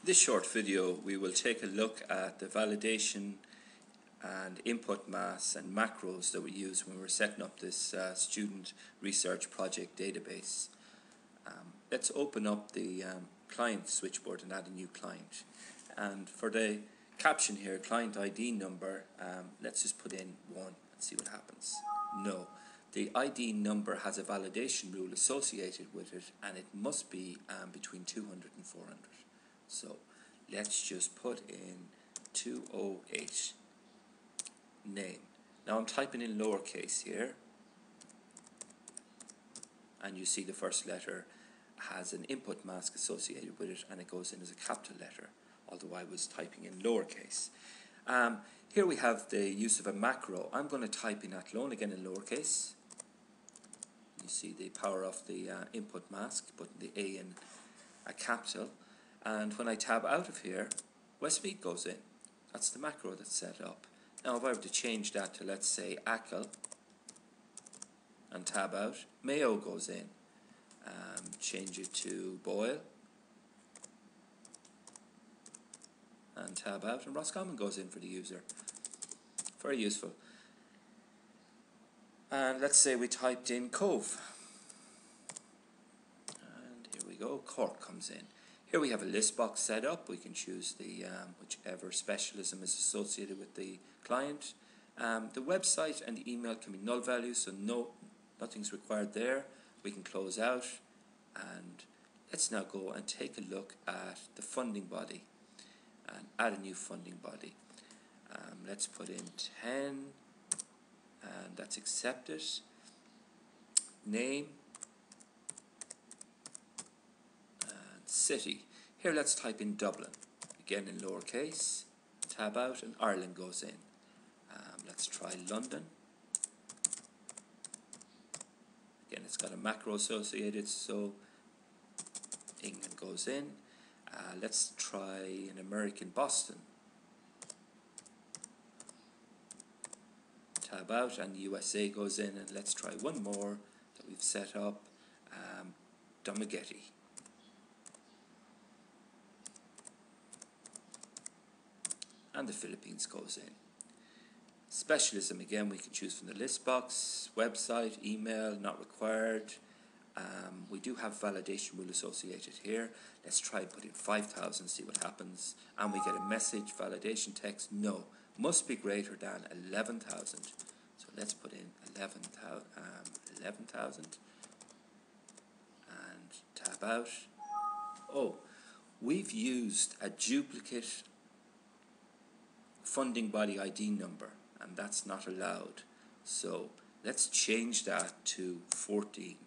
This short video we will take a look at the validation and input masks and macros that we use when we're setting up this student research project database. Let's open up the client switchboard and add a new client. And for the caption here, client ID number, let's just put in 1 and see what happens. No, the ID number has a validation rule associated with it, and it must be between 200 and 400. So let's just put in 208 name. Now I'm typing in lowercase here, and you see the first letter has an input mask associated with it, and it goes in as a capital letter, although I was typing in lowercase. Here we have the use of a macro. I'm going to type in Athlone again in lowercase. You see the power of the input mask, putting the A in a capital. And when I tab out of here, Westmeath goes in. That's the macro that's set up. Now if I were to change that to, let's say, Achill, and tab out, Mayo goes in. Change it to Boyle, and tab out, and Roscommon goes in for the user. Very useful. And let's say we typed in Cove, and here we go, Cork comes in. Here we have a list box set up. We can choose the whichever specialism is associated with the client. The website and the email can be null values, so nothing's required there. We can close out, and let's now go and take a look at the funding body and add a new funding body. Let's put in 10, and that's accepted. Name and city. Here let's type in Dublin, again in lowercase, tab out, and Ireland goes in. Let's try London. Again, it's got a macro associated, so England goes in. Let's try an American Boston. Tab out, and the USA goes in, and let's try one more that we've set up, Domageddon. And the Philippines goes in. Specialism, again, we can choose from the list box, website, email, not required. We do have validation rule associated here. Let's try put in 5,000, see what happens. And we get a message, validation text, no, must be greater than 11,000. So let's put in 11,000 and tab out. Oh, we've used a duplicate funding body ID number, and that's not allowed. So let's change that to 14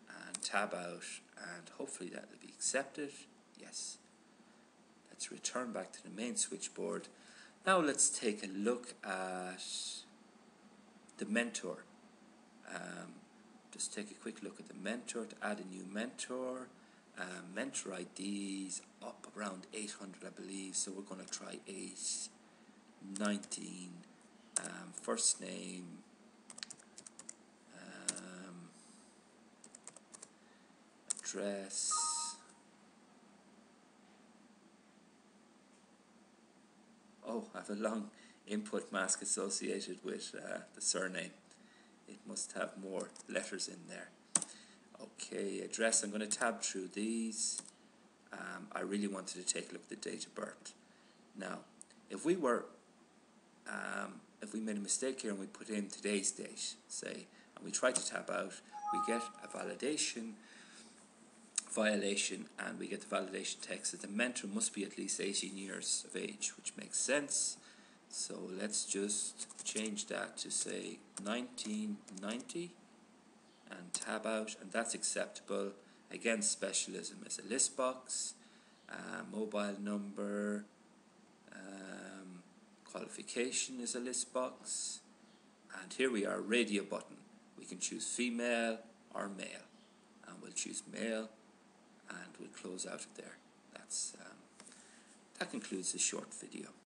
and tab out, and hopefully that will be accepted. Yes. Let's return back to the main switchboard. Now let's take a look at the mentor. Just take a quick look at the mentor to add a new mentor. Mentor IDs up around 800, I believe, so we're going to try 819. First name, address, oh, I have a long input mask associated with the surname. It must have more letters in there. Okay, address, I'm going to tab through these. I really wanted to take a look at the date of birth. Now, if we made a mistake here and we put in today's date, say, and we try to tab out, we get a violation, and we get the validation text that the mentor must be at least 18 years of age, which makes sense. So let's just change that to, say, 1990 and tab out, and that's acceptable. Again, specialism is a list box, mobile number, qualification is a list box, and here we are, radio button. We can choose female or male, and we'll choose male, and we'll close out of there. That concludes the short video.